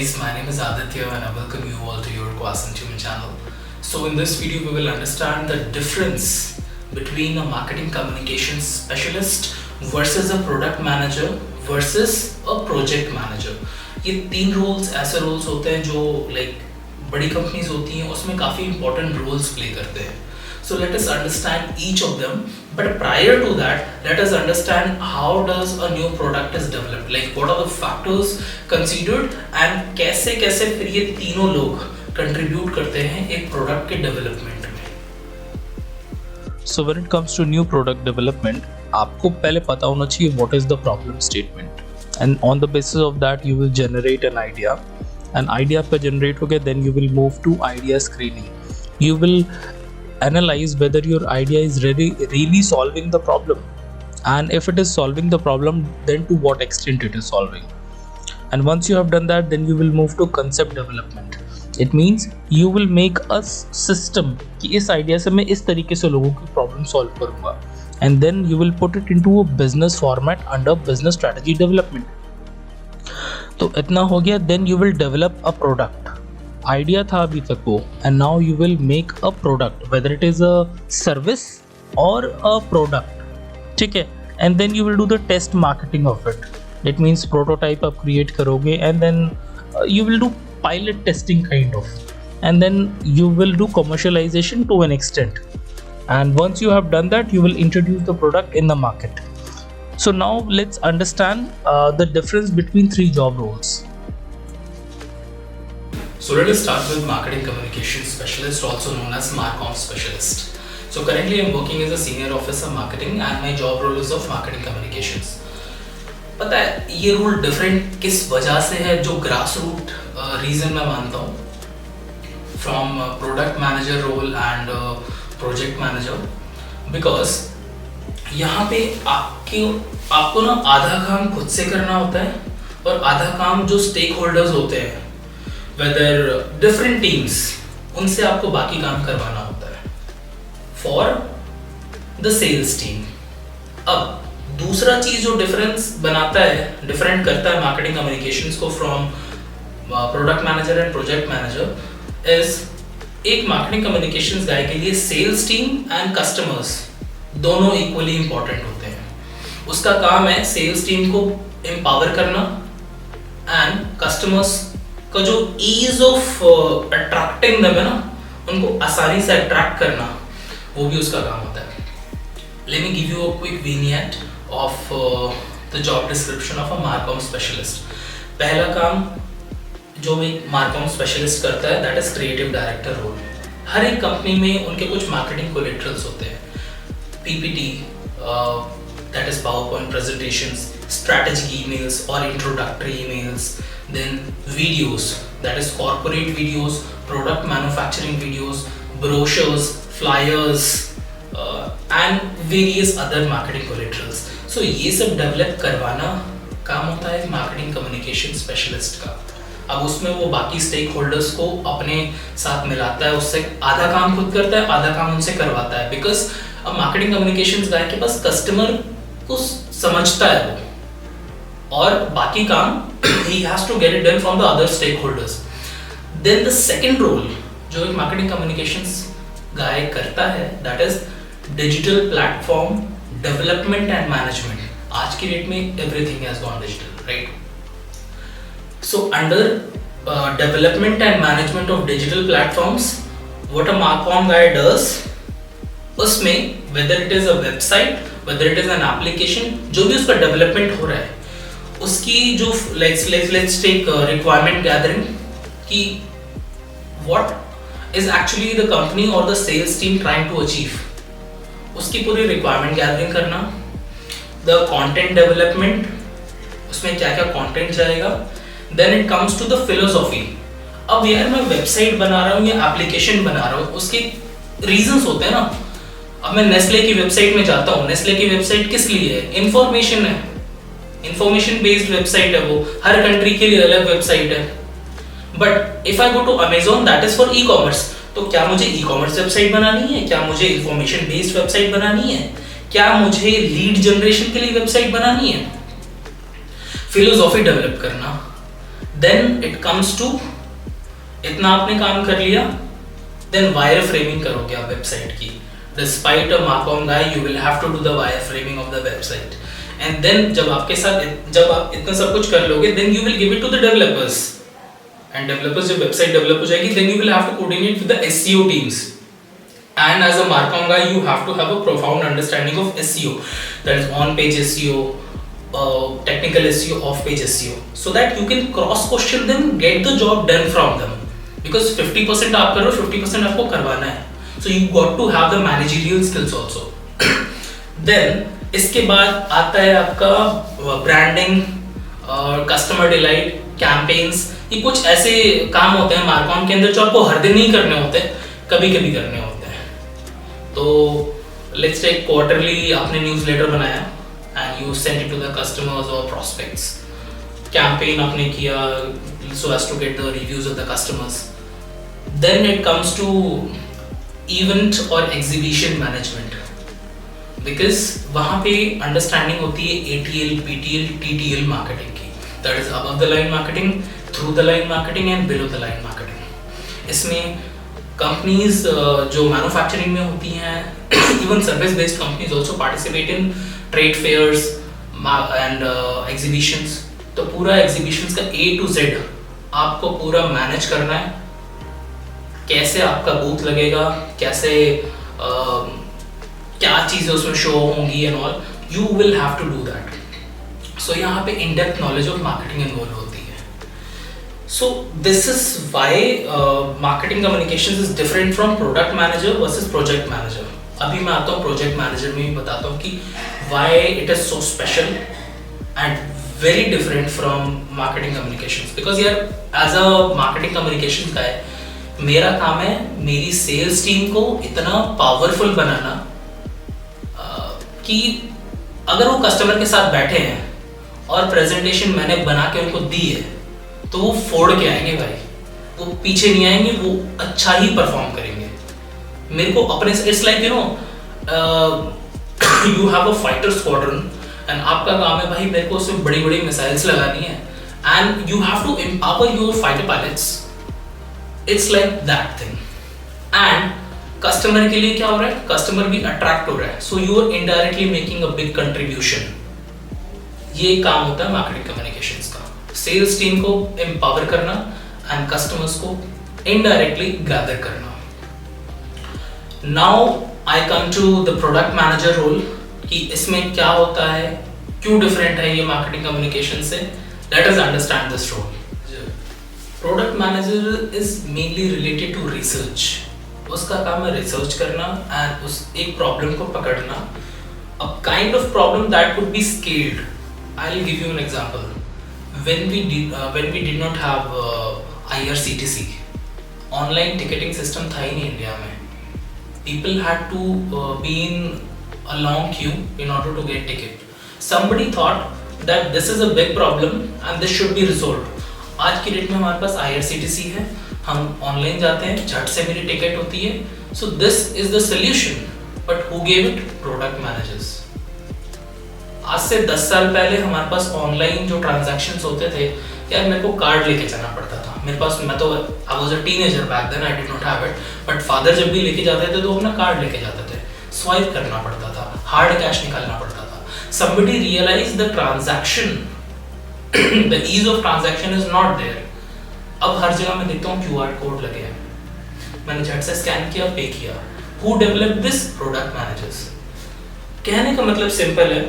guys, my name is Aditya and I welcome you all to your Quasant Human channel. So in this video we will understand the difference between a marketing communications specialist versus a product manager versus a project manager. ये तीन roles ऐसे roles होते हैं जो like बड़ी companies होती हैं उसमें काफ़ी important roles play करते हैं. So let us understand each of them. But prior to that, let us understand how does a new product is developed. Like what are the factors considered and कैसे कैसे फिर ये तीनों लोग contribute करते हैं एक product के development में. So when it comes to new product development, आपको पहले पता होना चाहिए what is the problem statement, and on the basis of that you will generate an idea. An idea पे generate हो गया, then you will move to idea screening. You will analyze whether your idea is really solving the problem, and if it is solving the problem, then to what extent it is solving. And once you have done that, then you will move to concept development. It means you will make a system कि इस idea से मैं इस तरीके से लोगों की problem solve करूँगा, and then you will put it into a business format under business strategy development. तो इतना हो गया. Then you will develop a product. Idea था अभी तक वो, and now you will make a product, whether it is a service और a product, ठीक है. And then you will do the test marketing of it. It means prototype आप create करोगे, and then you will do pilot testing kind of, and then you will do commercialization to an extent. And once you have done that, you will introduce the product in the market. So now let's understand the difference between three job roles. So let us start with marketing communications specialist, also known as Marcom specialist. So currently I'm working as a senior officer marketing and my job role is of marketing communications. पता है ये role different किस वजह से है, जो grass root reason मैं मानता हूँ from product manager role and project manager, because यहाँ पे आपको ना आधा काम खुद से करना होता है और आधा काम जो स्टेक होल्डर्स होते हैं वेदर डिफरेंट टीम्स उनसे आपको बाकी काम करवाना होता है फॉर द सेल्स टीम. अब दूसरा चीज जो डिफरेंट करता है मार्केटिंग कम्युनिकेशंस को from product manager and project manager is एक मार्केटिंग कम्युनिकेशंस गाय के लिए सेल्स टीम एंड कस्टमर्स दोनों इक्वली इंपॉर्टेंट होते हैं. उसका काम है सेल्स टीम को एम्पावर करना एंड कस्टमर्स का जो ईज ऑफ अट्रैक्टिंग देम है ना, उनको आसानी से अट्रैक्ट करना, वो भी उसका काम होता है. Let me give you a quick vignette of the job description of a marcom specialist. पहला काम जो एक मार्कॉम स्पेशलिस्ट करता है that is creative director role. हर एक कंपनी में उनके कुछ मार्केटिंग कोलेटरल्स होते हैं. PPT, that is PowerPoint presentations, strategic emails or introductory emails, then videos, that is corporate videos, product manufacturing videos, brochures, flyers, and various other marketing collaterals. So ये सब develop करवाना काम होता है मार्केटिंग कम्युनिकेशन स्पेशलिस्ट का. अब उसमें वो बाकी स्टेक होल्डर्स को अपने साथ मिलाता है, उससे आधा काम खुद करता है, आधा काम उनसे करवाता है, बिकॉज अब मार्केटिंग कम्युनिकेशंस गाय के पास कस्टमर को समझता है वो, और बाकी काम he has to get it done from the other stakeholders. Then the second role जो एक मार्केटिंग कम्युनिकेशंस गाय करता है that is digital platform development and management. आज की डेट में everything has gone digital, right? So under development and management of digital platforms, what a Marcom guy does, उसमें whether it is a website, whether it is an application, जो भी उसका development हो रहा है, उसकी जो let's take requirement gathering कि what is actually the company or the sales team trying to achieve, उसकी पूरी requirement gathering करना, the content development, उसमें क्या क्या content जाएगा, then it comes to the philosophy. अब यार मैं वेबसाइट बना रहा हूँ या एप्लीकेशन बना रहा हूँ, उसके रीजंस होते हैं ना. अब मैं नेस्ले की वेबसाइट में जाता हूँ, नेस्ले की वेबसाइट किस लिए है? इंफॉर्मेशन है, इंफॉर्मेशन बेस्ड वेबसाइट है वो, हर कंट्री के लिए अलग वेबसाइट है. But if I go to Amazon that is for e commerce, तो क्या मुझे ई कॉमर्स वेबसाइट बनानी है? क्या मुझे इंफॉर्मेशन बेस्ड वेबसाइट बनानी है? क्या मुझे लीड जनरेशन के लिए वेबसाइट बनानी है? फिलोसॉफी डेवलप करना, देन इट कम्स टू, इतना आपने काम कर लिया, देन वायर फ्रेमिंग करोगे आप वेबसाइट की. Despite a marcom guy you will have to do the wireframing of the website. And then जब आप इतना सब कुछ कर लोगे, then you will give it to the developers. And developers जब वेबसाइट डेवलप हो जाएगी, then you will have to coordinate with the SEO teams. And as a Marcom guy, you have to have a profound understanding of SEO, that is on-page SEO, technical SEO, off-page SEO, so that you can cross-question them, get the job done from them. Because 50% आप करो, 50% आपको करवाना है. So you got to have the managerial skills also. Then इसके बाद आता है आपका branding, customer delight, campaigns. ये कुछ ऐसे काम होते हैं Marcom के अंदर जो आपको हर दिन नहीं करने होते, कभी-कभी करने होते हैं. तो लेट्स टेक क्वार्टरली आपने न्यूज़लेटर बनाया and you send it to the customers और प्रॉस्पेक्ट्स. कैंपेन आपने किया so as to get the reviews of the customers. Then it comes to event और एग्जीबिशन मैनेजमेंट, बिकॉज वहाँ पे अंडरस्टैंडिंग होती है ATL, PTL, TTL मार्केटिंग की. That is above the line marketing, through the line marketing and below the line marketing. इसमें companies जो manufacturing में होती हैं, even service based companies also participate in trade fairs and exhibitions. तो पूरा exhibitions का A to Z आपको पूरा मैनेज करना है. कैसे आपका बूथ लगेगा, कैसे क्या चीज़ें उसमें शो होंगी and all, you will have to do that. So यहाँ पे in depth knowledge of marketing involve होती है. So this is why marketing communications is different from product manager versus project manager. अभी मैं आता हूँ project manager में ही बताता हूँ कि why it is so special and very different from marketing communications. Because यार as a marketing communications guy, मेरा काम है मेरी sales team को इतना powerful बनाना कि अगर वो customer के साथ बैठे हैं और presentation मैंने बना के उनको दी है, तो वो फोड़ के आएंगे भाई, वो पीछे नहीं आएंगे, वो अच्छा ही परफॉर्म करेंगे. मेरे को अपने it's like you know you have a fighter squadron and आपका काम है भाई मेरे को उसमें बड़ी बड़ी मिसाइल्स लगानी है and you have to empower your fighter pilots. It's like that thing. And customer के लिए क्या हो रहा है, कस्टमर भी अट्रैक्ट हो रहा है, so you are indirectly making a big contribution. ये काम होता है मार्केटिंग कम्युनिकेशंस का. सेल्स टीम को एम्पावर करना एंड कस्टमर्स को इनडायरेक्टली गैदर करना. Now I come to the product manager role कि इसमें क्या होता है, क्यों डिफरेंट है ये मार्केटिंग कम्युनिकेशन से. Let us understand this role. Product manager is mainly related to research. उसका काम है रिसर्च करना एंड उस एक प्रॉब्लम को पकड़ना. A kind of problem that could be scaled. I will give you an example. When we did not have IRCTC, online ticketing system था ही नहीं इंडिया में. People had to be in a long queue in order to get ticket. Somebody thought that this is a big problem and this should be resolved. आज की date में हमारे पास IRCTC है, हम online जाते हैं, झट से मेरी टिकट होती है. So this is the solution. But who gave it? Product managers. आज से 10 साल पहले हमारे पास ऑनलाइन जो ट्रांजैक्शंस होते थे, यार मेरे को कार्ड लेके जाना पड़ता था. मेरे पास, मैं तो I was a teenager back then, I did not have it, but father जब भी लेके जाते थे तो अपना कार्ड लेके जाते थे. स्वाइप करना पड़ता था, हार्ड कैश निकालना पड़ता था. somebody realized the transaction the ease of transaction is not there. अब हर जगह मैं देखता हूँ QR कोड लगे हैं, मैंने झट से स्कैन किया, पे किया. Who developed this? Product managers. कहने का मतलब सिंपल है,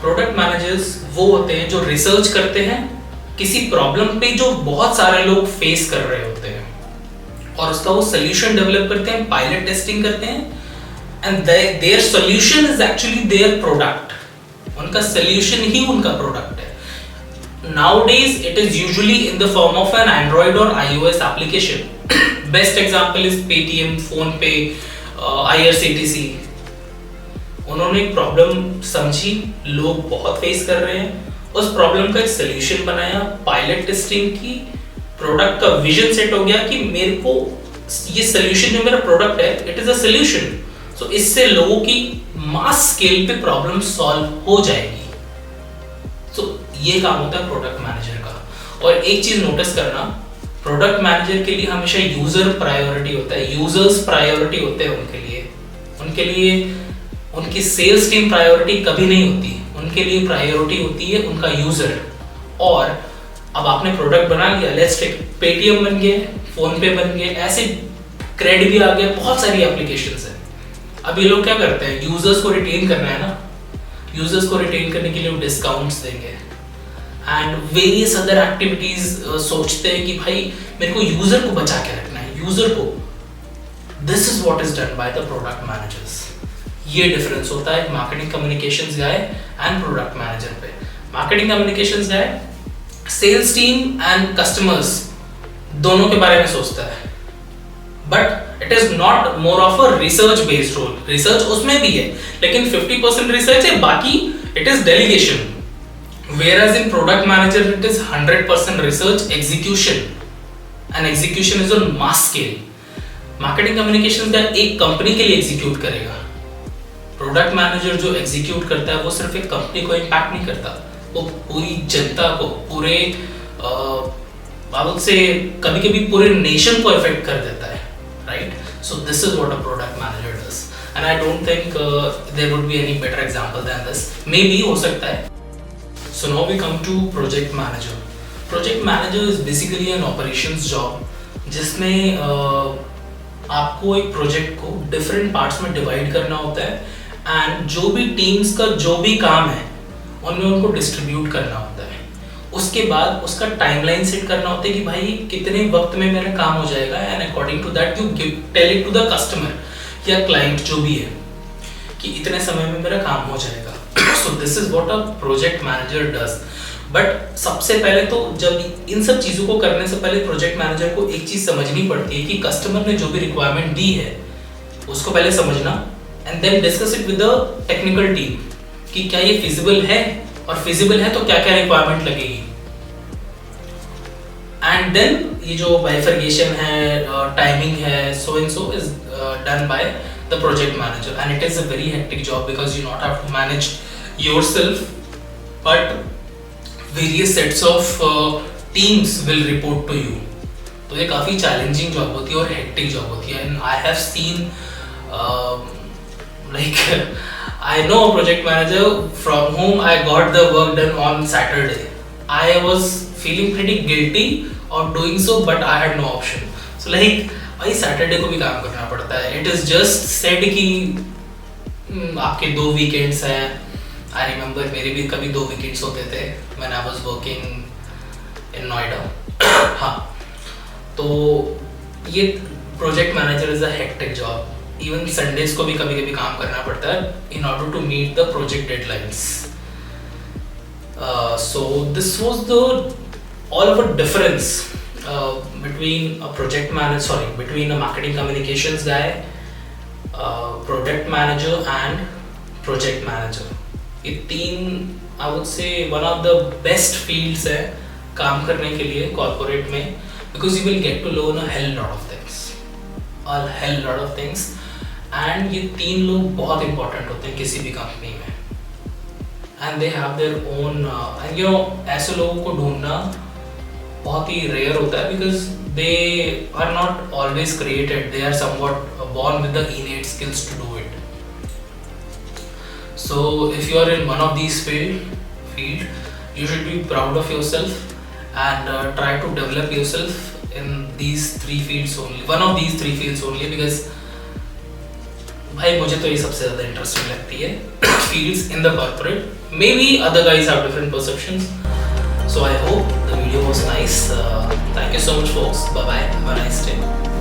प्रोडक्ट मैनेजर्स वो होते हैं जो रिसर्च करते हैं किसी प्रॉब्लम पे जो बहुत सारे लोग फेस कर रहे होते हैं और उसका वो सोल्यूशन डेवलप करते हैं, पायलट टेस्टिंग करते हैं and their solution is actually their product. उनका सोल्यूशन ही उनका प्रोडक्ट है. Nowadays it is usually in the form of an Android or iOS application. Best example is Paytm, PhonePe, IRCTC. उन्होंने एक प्रॉब्लम समझी, लोग बहुत फेस कर रहे हैं, उस प्रॉब्लम का एक सोल्यूशन बनाया, पायलट टेस्टिंग की, प्रोडक्ट का विजन सेट हो गया कि मेरे को ये सोल्यूशन जो मेरा प्रोडक्ट है इट इज अ सोल्यूशन. सो इससे लोगों की मास स्केल पे प्रॉब्लम सॉल्व हो जाएगी. सो ये काम होता है प्रोडक्ट मैनेजर का. और एक चीज नोटिस करना, प्रोडक्ट मैनेजर के लिए हमेशा यूजर प्रायोरिटी होता है, यूजर्स प्रायोरिटी होते हैं उनके लिए उनकी सेल्स टीम प्रायोरिटी कभी नहीं होती, उनके लिए प्रायोरिटी होती है उनका यूजर। और अब आपने प्रोडक्ट बना लिया, लेट्स टेक पेटीएम बन गए, फोन पे बन गए, ऐसे क्रेडिट भी आ गया, बहुत सारी एप्लीकेशंस है। अब ये लोग क्या करते हैं, यूजर्स को रिटेन करना है ना, यूजर्स को रिटेन करने के लिए वो डिस्काउंट्स देंगे एंड वेरियस अदर एक्टिविटीज सोचते हैं कि भाई मेरे को यूजर को बचा के रखना है, यूजर को। This is what is done by the product managers. ये डिफरेंस होता है marketing communications guy and product manager पे। Marketing communications guy sales team and customers दोनों के बारे में सोचता है, but it is not more of a research based role. Research उसमें भी है, लेकिन 50% रिसर्च है, बाकी it is delegation. Whereas in product manager it is 100% research, execution, and execution is on mass scale. Marketing communications का एक company के लिए एग्जीक्यूट करेगा, प्रोडक्ट मैनेजर जो एग्जीक्यूट करता है वो सिर्फ एक कंपनी को इम्पैक्ट नहीं करता, वो पूरी जनता को, पूरे से कभी-कभी पूरे नेशन को इफेक्ट कर देता है, right? So this is what a product manager does and I don't think there would be any better example than this. Maybe हो सकता है। So now we come to project manager. Project manager is basically an operations job जिसमें आपको एक project को different parts में divide करना होता है एंड जो भी टीम्स का जो भी काम है उनमें उनको डिस्ट्रीब्यूट करना होता है। उसके बाद उसका टाइमलाइन सेट करना होता है कि भाई कितने वक्त में मेरा काम हो जाएगा and according to that you tell it to the customer या क्लाइंट जो भी है कि इतने समय में मेरा काम हो जाएगा। So this is what a project manager does. But सबसे पहले तो जब इन सब चीजों को करने से पहले प्रोजेक्ट मैनेजर को एक चीज समझनी पड़ती है कि कस्टमर ने जो भी रिक्वायरमेंट दी है उसको पहले समझना and then discuss it with the technical team कि क्या ये फिजिबल है, और फिजिबल है तो क्या क्या रिक्वायरमेंट लगेगी। एंड देन ये जो बाइफर्केशन है, टाइमिंग है, so and so is done bye the project manager, and it is a very hectic job because you not have to manage yourself but various sets of teams will report to you. तो ये काफी challenging job होती है और hectic job होती है and I have seen like I know a project manager from whom I got the work done on Saturday. I was feeling pretty guilty of doing so but I had no option. So like भाई Saturday को भी काम करना पड़ता है। It is just said कि आपके 2 weekends हैं। आई रिमेम्बर मेरे भी कभी 2 वीकेंड्स होते थे when I was working in Noida. हाँ, तो ये project manager is a hectic job. Even Sundays को भी कभी कभी काम करना पड़ता है in order to meet the project deadlines. So this was the all of a difference between a marketing communications guy, product manager and project manager. ये तीन I would say one of the best fields है काम करने के लिए corporate में, because you will get to learn a hell lot of things and ये तीन लोग बहुत important होते हैं किसी भी कंपनी में and they have their own and you know ऐसे लोगों को ढूंढना बहुत ही रेयर होता है because they are not always created, they are somewhat born with the innate skills to do it. So if you are in one of these field you should be proud of yourself and try to develop yourself in these 3 fields only, one of these 3 fields only, because भाई मुझे तो ये सबसे ज़्यादा interesting लगती है fields in the corporate. Maybe other guys have different perceptions. So I hope the video was nice. Thank you so much folks. Bye bye. Have a nice day.